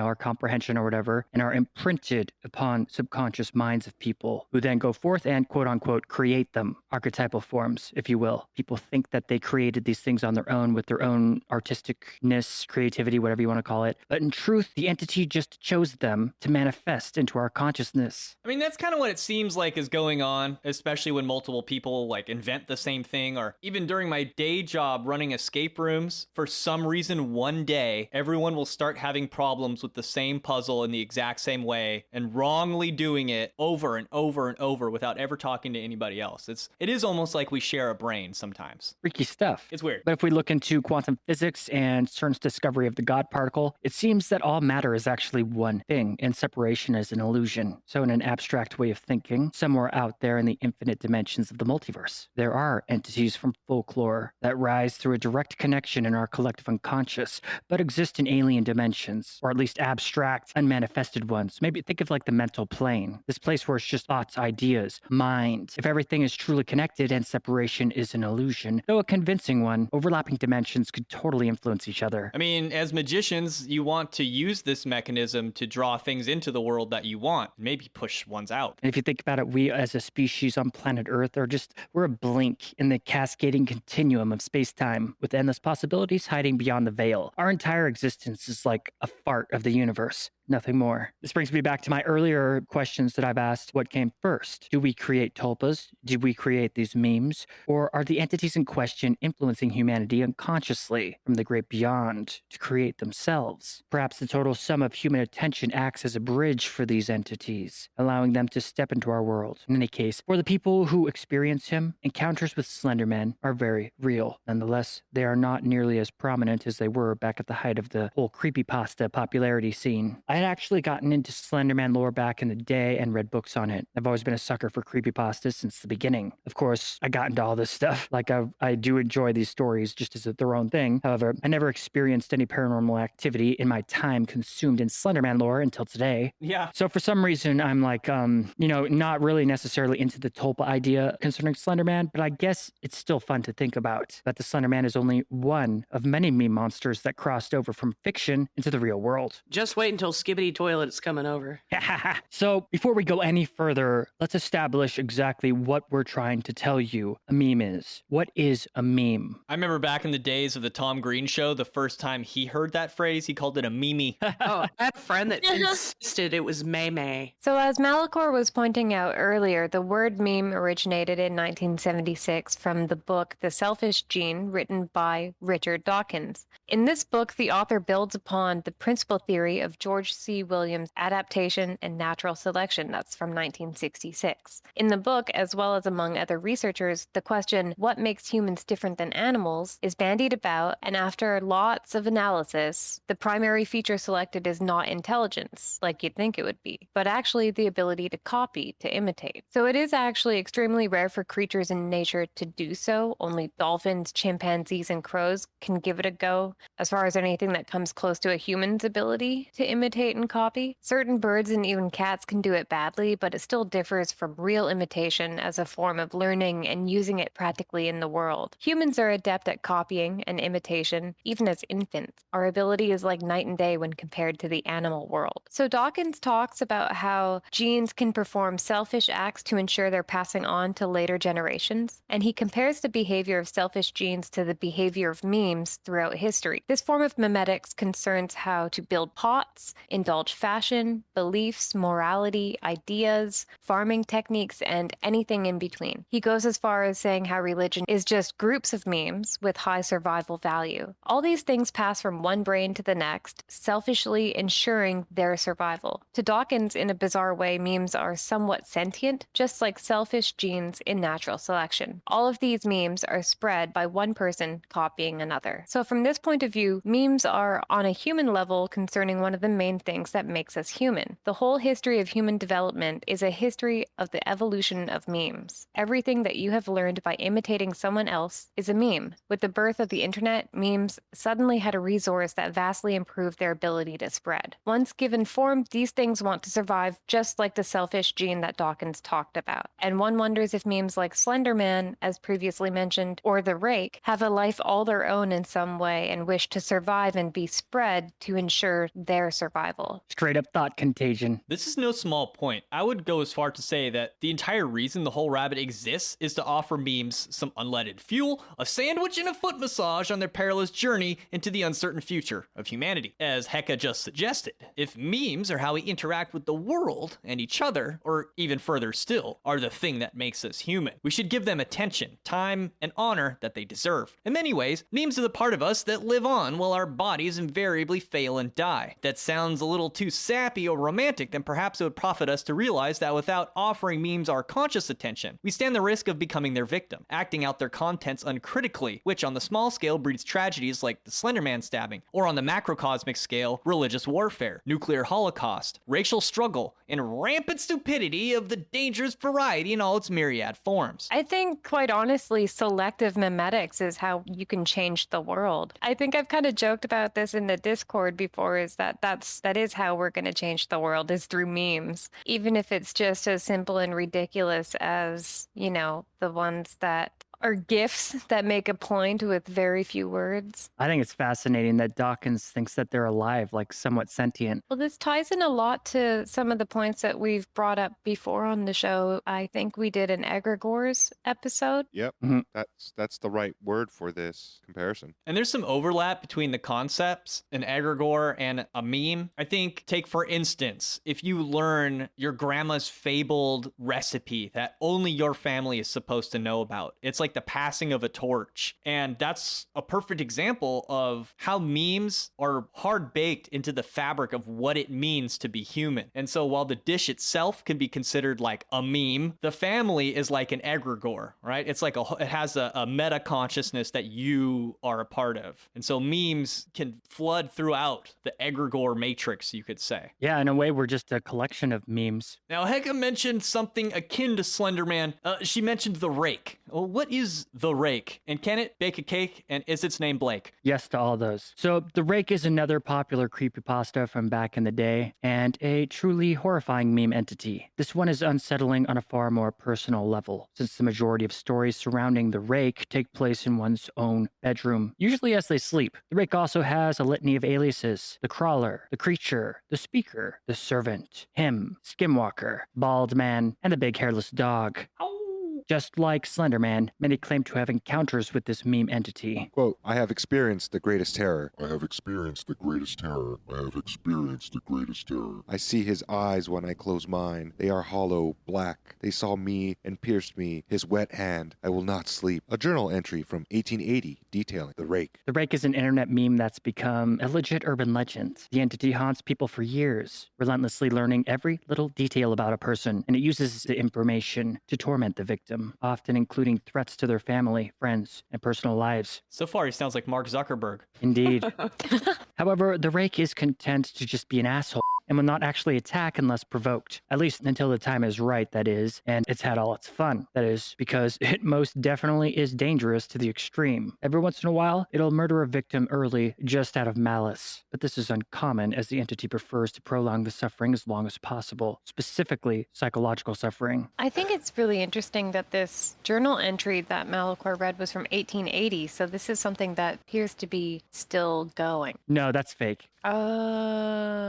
our comprehension or whatever, and are imprinted upon subconscious minds of people who then go forth and quote unquote create them, archetypal forms, if you will. People think that they created these things on their own with their own artisticness, creativity, whatever you want to call it. But in truth, the entity just chose them to manifest into our consciousness. I mean, that's kind of what it seems like is going on, especially when multiple people like invent the same thing, or even during my day job running escape rooms, for some reason one day, everyone will start having problems with the same puzzle in the exact same way and wrongly doing it over and over and over without ever talking to anybody else. It is almost like we share a brain sometimes. Freaky stuff. It's weird. But if we look into quantum physics and CERN's discovery of the God particle, it seems that all matter is actually one thing, and separation is an illusion. So in an abstract way of thinking, somewhere out there in the infinite dimensions of the multiverse. There are entities from folklore that rise through a direct connection in our collective unconscious, but exist in alien dimensions, or at least abstract, unmanifested ones. Maybe think of like the mental plane, this place where it's just thoughts, ideas, mind. If everything is truly connected and separation is an illusion, though a convincing one, overlapping dimensions could totally influence each other. I mean, as magicians, you want to use this mechanism to draw things into the world that you want, maybe push ones out. And if you think about it, we as a species on planet Earth we're a blink in the cascading continuum of space-time with endless possibilities hiding beyond the veil. Our entire existence is like a fart of the universe. Nothing more. This brings me back to my earlier questions that I've asked. What came first? Do we create tulpas? Did we create these memes? Or are the entities in question influencing humanity unconsciously from the great beyond to create themselves? Perhaps the total sum of human attention acts as a bridge for these entities, allowing them to step into our world. In any case, for the people who experience him, encounters with Slenderman are very real. Nonetheless, they are not nearly as prominent as they were back at the height of the whole creepypasta popularity scene. I had actually gotten into Slenderman lore back in the day and read books on it. I've always been a sucker for creepypastas since the beginning. Of course, I got into all this stuff. Like, I do enjoy these stories just as their own thing. However, I never experienced any paranormal activity in my time consumed in Slenderman lore until today. Yeah. So for some reason, I'm like, not really necessarily into the tulpa idea concerning Slenderman, but I guess it's still fun to think about that the Slenderman is only one of many meme monsters that crossed over from fiction into the real world. Just wait until Skibbity Toilet's coming over. So before we go any further, let's establish exactly what we're trying to tell you a meme is. What is a meme? I remember back in the days of the Tom Green show, the first time he heard that phrase, he called it a meme. Oh, I had a friend that insisted it was Meme. So, as Malachor was pointing out earlier, the word meme originated in 1976 from the book The Selfish Gene, written by Richard Dawkins. In this book, the author builds upon the principal theory of George C. Williams' adaptation and natural selection. That's from 1966. In the book, as well as among other researchers, the question, what makes humans different than animals, is bandied about, and after lots of analysis, the primary feature selected is not intelligence, like you'd think it would be, but actually the ability to copy, to imitate. So it is actually extremely rare for creatures in nature to do so. Only dolphins, chimpanzees, and crows can give it a go. As far as anything that comes close to a human's ability to imitate and copy, certain birds and even cats can do it badly, but it still differs from real imitation as a form of learning and using it practically in the world. Humans are adept at copying and imitation, even as infants. Our ability is like night and day when compared to the animal world. So Dawkins talks about how genes can perform selfish acts to ensure they're passing on to later generations, and he compares the behavior of selfish genes to the behavior of memes throughout history. This form of memetics concerns how to build pots, indulge fashion, beliefs, morality, ideas, farming techniques, and anything in between. He goes as far as saying how religion is just groups of memes with high survival value. All these things pass from one brain to the next, selfishly ensuring their survival. To Dawkins, in a bizarre way, memes are somewhat sentient, just like selfish genes in natural selection. All of these memes are spread by one person copying another. So from this point of view, memes are on a human level concerning one of the main things that makes us human. The whole history of human development is a history of the evolution of memes. Everything that you have learned by imitating someone else is a meme. With the birth of the internet, memes suddenly had a resource that vastly improved their ability to spread. Once given form, these things want to survive just like the selfish gene that Dawkins talked about. And one wonders if memes like Slenderman, as previously mentioned, or the Rake, have a life all their own in some way and wish to survive and be spread to ensure their survival. Straight up thought contagion. This is no small point. I would go as far to say that the entire reason the whole rabbit exists is to offer memes some unleaded fuel, a sandwich, and a foot massage on their perilous journey into the uncertain future of humanity. As Hecka just suggested, if memes are how we interact with the world and each other, or even further still, are the thing that makes us human, we should give them attention, time, and honor that they deserve. In many ways, memes are the part of us that live on while our bodies invariably fail and die. That sounds sounds a little too sappy or romantic, then perhaps it would profit us to realize that without offering memes our conscious attention, we stand the risk of becoming their victim, acting out their contents uncritically, which on the small scale breeds tragedies like the Slenderman stabbing, or on the macrocosmic scale, religious warfare, nuclear holocaust, racial struggle, and rampant stupidity of the dangerous variety in all its myriad forms. I think, quite honestly, selective memetics is how you can change the world. I think I've kind of joked about this in the Discord before, is that is how we're going to change the world, is through memes. Even if it's just as simple and ridiculous as, the ones that are GIFs that make a point with very few words. I think it's fascinating that Dawkins thinks that they're alive, like somewhat sentient. Well, this ties in a lot to some of the points that we've brought up before on the show. I think we did an egregores episode. Yep, that's the right word for this comparison. And there's some overlap between the concepts, an egregore and a meme. I think, take for instance, if you learn your grandma's fabled recipe that only your family is supposed to know about, it's like the passing of a torch. And that's a perfect example of how memes are hard baked into the fabric of what it means to be human. And so while the dish itself can be considered like a meme, the family is like an egregore, right? It's like it has a meta consciousnness that you are a part of. And so memes can flood throughout the egregore matrix, you could say. Yeah, in a way, we're just a collection of memes. Now, Heka mentioned something akin to Slenderman. She mentioned the Rake. Well, what is the Rake? And can it bake a cake? And is its name Blake? Yes to all those. So the Rake is another popular creepypasta from back in the day, and a truly horrifying meme entity. This one is unsettling on a far more personal level, since the majority of stories surrounding the Rake take place in one's own bedroom, usually as they sleep. The Rake also has a litany of aliases: the Crawler, the Creature, the Speaker, the Servant, him, Skimwalker, Bald Man, and the Big Hairless Dog. Just like Slenderman, many claim to have encounters with this meme entity. Quote, I have experienced the greatest terror. I have experienced the greatest terror. I have experienced the greatest terror. I see his eyes when I close mine. They are hollow, black. They saw me and pierced me. His wet hand. I will not sleep. A journal entry from 1880 detailing the Rake. The Rake is an internet meme that's become a legit urban legend. The entity haunts people for years, relentlessly learning every little detail about a person, and it uses the information to torment the victim, often including threats to their family, friends, and personal lives. So far, he sounds like Mark Zuckerberg. Indeed. However, the Rake is content to just be an asshole and will not actually attack unless provoked, at least until the time is right, that is, and it's had all its fun, that is, because it most definitely is dangerous to the extreme. Every once in a while, it'll murder a victim early just out of malice, but this is uncommon as the entity prefers to prolong the suffering as long as possible, specifically psychological suffering. I think it's really interesting that this journal entry that Malachor read was from 1880, so this is something that appears to be still going. No, that's fake. Oh.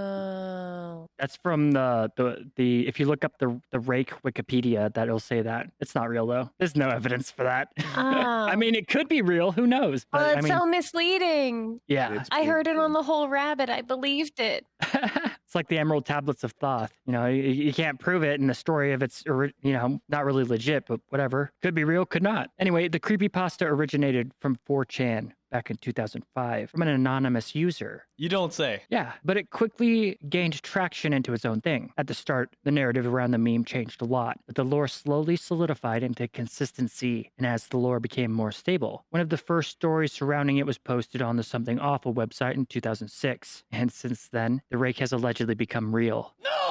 That's from the if you look up the Rake Wikipedia, that'll say that. It's not real though. There's no evidence for that. Oh. I mean, it could be real, who knows? But Oh, I it's mean, so misleading. yeah. I heard it on the whole rabbit. I believed it. It's like the Emerald Tablets of Thoth. You can't prove it in the story of it's, not really legit, but whatever. Could be real, could not. Anyway, the creepypasta originated from 4chan back in 2005 from an anonymous user. You don't say. Yeah, but it quickly gained traction into its own thing. At the start, the narrative around the meme changed a lot, but the lore slowly solidified into consistency, and as the lore became more stable, one of the first stories surrounding it was posted on the Something Awful website in 2006, and since then, the Rake has allegedly become real. No!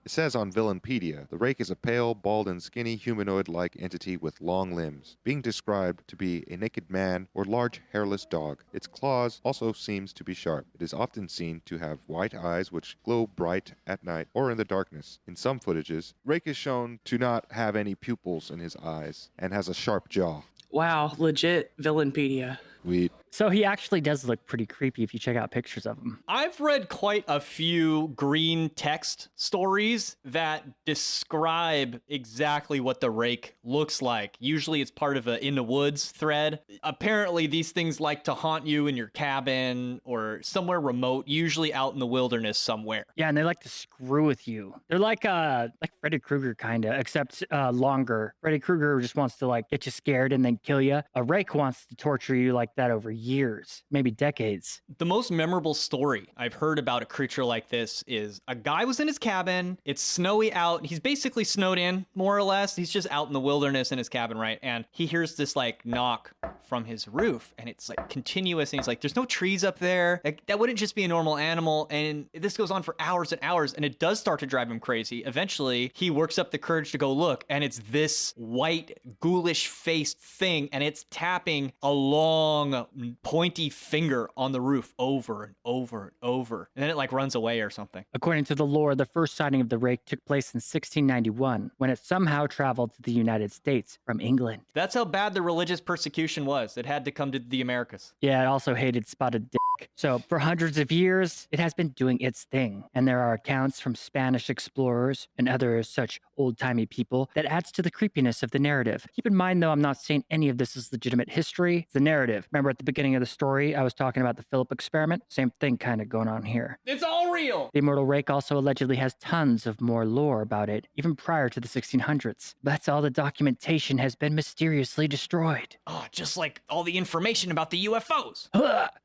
It says on Villainpedia, the Rake is a pale, bald, and skinny humanoid-like entity with long limbs, being described to be a naked man or large hairless dog. Its claws also seems to be sharp. It is often seen to have white eyes which glow bright at night or in the darkness. In some footages, Rake is shown to not have any pupils in his eyes and has a sharp jaw. Wow, legit Villainpedia. Sweet. So he actually does look pretty creepy if you check out pictures of him. I've read quite a few green text stories that describe exactly what the Rake looks like. Usually it's part of a in the woods thread. Apparently these things like to haunt you in your cabin or somewhere remote, usually out in the wilderness somewhere. Yeah, and they like to screw with you. They're like Freddy Krueger kinda, except longer. Freddy Krueger just wants to get you scared and then kill you. A Rake wants to torture you like that over years, maybe decades. The most memorable story I've heard about a creature like this is a guy was in his cabin. It's snowy out. He's basically snowed in, more or less. He's just out in the wilderness in his cabin, right? And he hears this like knock from his roof, and it's like continuous. And he's like, there's no trees up there. Like, that wouldn't just be a normal animal. And this goes on for hours and hours, and it does start to drive him crazy. Eventually, he works up the courage to go look, and it's this white, ghoulish faced thing, and it's tapping a long, pointy finger on the roof over and over and over. And then it like runs away or something. According to the lore, the first sighting of the Rake took place in 1691, when it somehow traveled to the United States from England. That's how bad the religious persecution was. It had to come to the Americas. Yeah, it also hated spotted dick. So for hundreds of years, it has been doing its thing. And there are accounts from Spanish explorers and other such old-timey people that adds to the creepiness of the narrative. Keep in mind, though, I'm not saying any of this is legitimate history. It's the narrative. Remember at the beginning of the story, I was talking about the Philip experiment? Same thing kind of going on here. It's all real! The immortal Rake also allegedly has tons of more lore about it, even prior to the 1600s. But all the documentation has been mysteriously destroyed. Oh, just like all the information about the UFOs.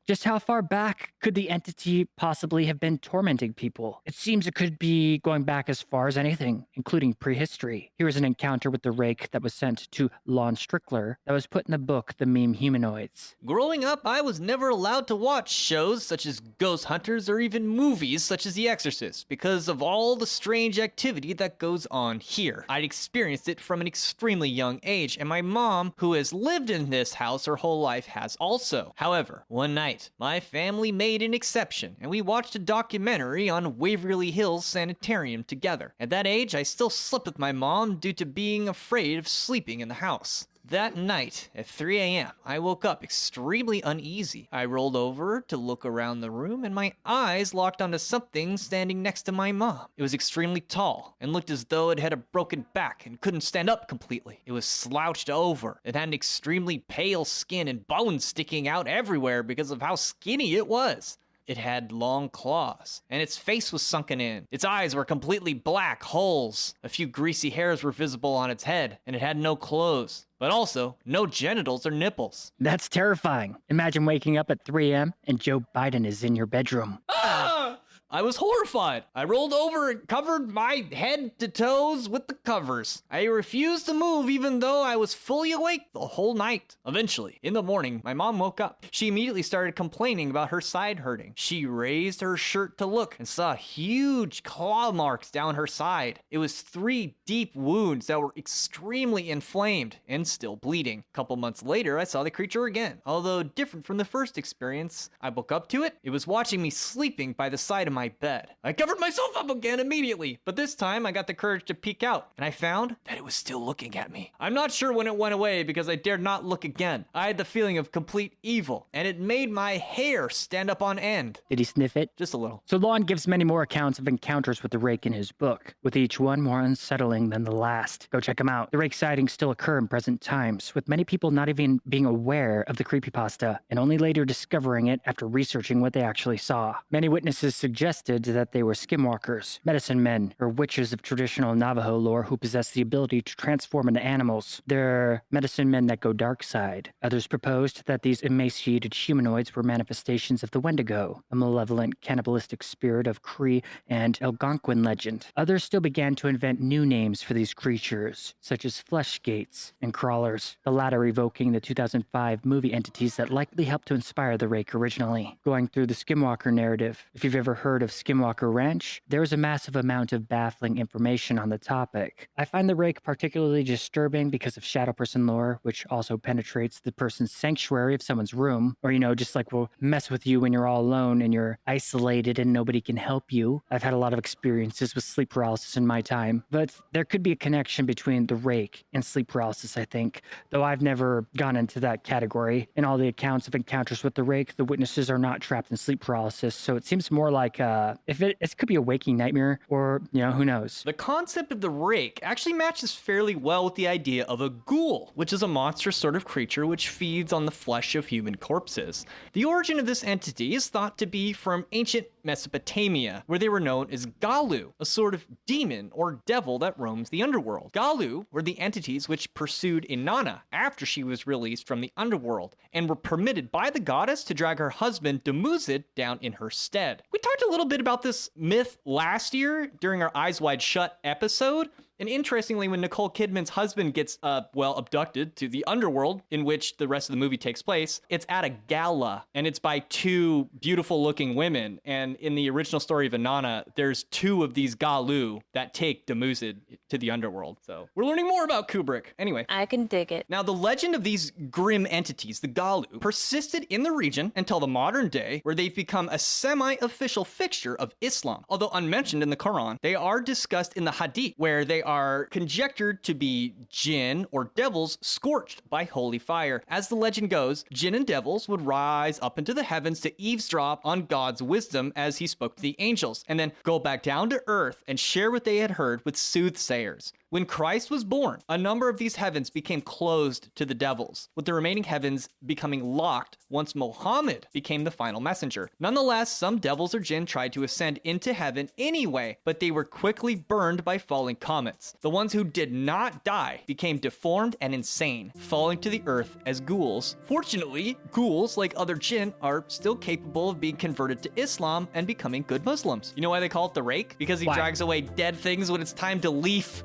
Just how far back could the entity possibly have been tormenting people? It seems it could be going back as far as anything, including prehistory. Here is an encounter with the Rake that was sent to Lon Strickler that was put in the book The Meme Humanoids. Growing up, I was never allowed to watch shows such as Ghost Hunters or even movies such as The Exorcist because of all the strange activity that goes on here. I'd experienced it from an extremely young age, and my mom, who has lived in this house her whole life, has also. However, one night, my family made an exception, and we watched a documentary on Waverly Hills Sanitarium together. At that age, I still slept with my mom due to being afraid of sleeping in the house. That night, at 3 a.m., I woke up extremely uneasy. I rolled over to look around the room, and my eyes locked onto something standing next to my mom. It was extremely tall and looked as though it had a broken back and couldn't stand up completely. It was slouched over. It had an extremely pale skin and bones sticking out everywhere because of how skinny it was. It had long claws, and its face was sunken in. Its eyes were completely black holes. A few greasy hairs were visible on its head, and it had no clothes, but also no genitals or nipples. That's terrifying. Imagine waking up at 3 a.m. and Joe Biden is in your bedroom. Ah! I was horrified. I rolled over and covered my head to toes with the covers. I refused to move even though I was fully awake the whole night. Eventually, in the morning, my mom woke up. She immediately started complaining about her side hurting. She raised her shirt to look and saw huge claw marks down her side. It was 3 deep wounds that were extremely inflamed and still bleeding. A couple months later, I saw the creature again. Although different from the first experience, I woke up to it. It was watching me sleeping by the side of my bed. I covered myself up again immediately, but this time I got the courage to peek out, and I found that it was still looking at me. I'm not sure when it went away because I dared not look again. I had the feeling of complete evil, and it made my hair stand up on end. Did he sniff it? Just a little. So Lon gives many more accounts of encounters with the Rake in his book, with each one more unsettling than the last. Go check them out. The Rake sightings still occur in present times, with many people not even being aware of the creepypasta, and only later discovering it after researching what they actually saw. Many witnesses suggested that they were skinwalkers, medicine men, or witches of traditional Navajo lore who possess the ability to transform into animals. They're medicine men that go dark side. Others proposed that these emaciated humanoids were manifestations of the Wendigo, a malevolent cannibalistic spirit of Cree and Algonquin legend. Others still began to invent new names for these creatures, such as flesh gates and crawlers, the latter evoking the 2005 movie entities that likely helped to inspire the Rake originally. Going through the Skinwalker narrative, if you've ever heard of Skinwalker Ranch, there is a massive amount of baffling information on the topic. I find the Rake particularly disturbing because of shadow person lore, which also penetrates the person's sanctuary of someone's room, or, just like will mess with you when you're all alone and you're isolated and nobody can help you. I've had a lot of experiences with sleep paralysis in my time, but there could be a connection between the Rake and sleep paralysis, I think, though I've never gone into that category. In all the accounts of encounters with the Rake, the witnesses are not trapped in sleep paralysis, so it seems more like if it could be a waking nightmare, or who knows. The concept of the Rake actually matches fairly well with the idea of a ghoul, which is a monstrous sort of creature which feeds on the flesh of human corpses. The origin of this entity is thought to be from ancient Mesopotamia, where they were known as Galu, a sort of demon or devil that roams the underworld. Galu were the entities which pursued Inanna after she was released from the underworld, and were permitted by the goddess to drag her husband Dumuzid down in her stead. We talked a little bit about this myth last year during our Eyes Wide Shut episode. And interestingly, when Nicole Kidman's husband gets, abducted to the underworld, in which the rest of the movie takes place, it's at a gala, and it's by two beautiful-looking women. And in the original story of Inanna, there's two of these Galu that take Dumuzid to the underworld. So we're learning more about Kubrick. Anyway. I can dig it. Now, the legend of these grim entities, the Galu, persisted in the region until the modern day, where they've become a semi-official fixture of Islam. Although unmentioned in the Quran, they are discussed in the Hadith, where they are conjectured to be jinn or devils scorched by holy fire. As the legend goes, jinn and devils would rise up into the heavens to eavesdrop on God's wisdom as he spoke to the angels, and then go back down to earth and share what they had heard with soothsayers. When Christ was born, a number of these heavens became closed to the devils, with the remaining heavens becoming locked once Muhammad became the final messenger. Nonetheless, some devils or jinn tried to ascend into heaven anyway, but they were quickly burned by falling comets. The ones who did not die became deformed and insane, falling to the earth as ghouls. Fortunately, ghouls, like other jinn, are still capable of being converted to Islam and becoming good Muslims. You know why they call it the Rake? Because he drags away dead things when it's time to leave.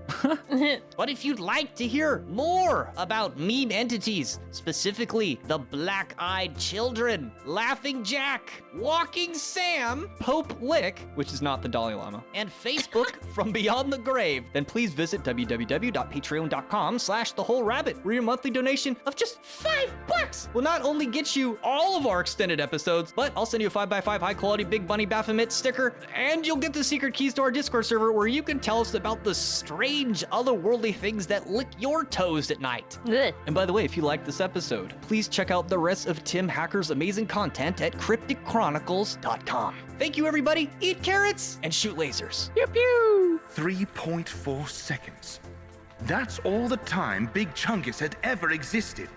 But if you'd like to hear more about meme entities, specifically the black-eyed children, Laughing Jack, Walking Sam, Pope Lick, which is not the Dalai Lama, and Facebook from Beyond the Grave, then please visit www.patreon.com/thewholerabbit, where your monthly donation of just $5 will not only get you all of our extended episodes, but I'll send you a 5x5 high-quality Big Bunny Baphomet sticker, and you'll get the secret keys to our Discord server where you can tell us about the strange otherworldly things that lick your toes at night. Ugh. And by the way, if you liked this episode, please check out the rest of Tim Hacker's amazing content at crypticchronicles.com. Thank you, everybody. Eat carrots and shoot lasers. Pew pew! 3.4 seconds. That's all the time Big Chungus had ever existed.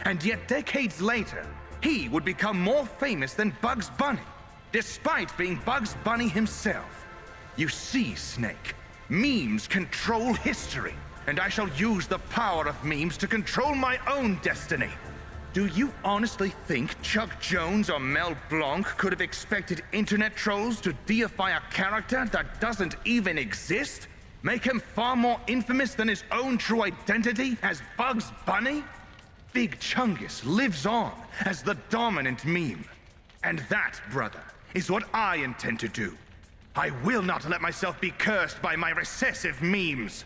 And yet decades later, he would become more famous than Bugs Bunny, despite being Bugs Bunny himself. You see, Snake, memes control history, and I shall use the power of memes to control my own destiny. Do you honestly think Chuck Jones or Mel Blanc could have expected internet trolls to deify a character that doesn't even exist? Make him far more infamous than his own true identity as Bugs Bunny? Big Chungus lives on as the dominant meme. And that, brother, is what I intend to do. I will not let myself be cursed by my recessive memes.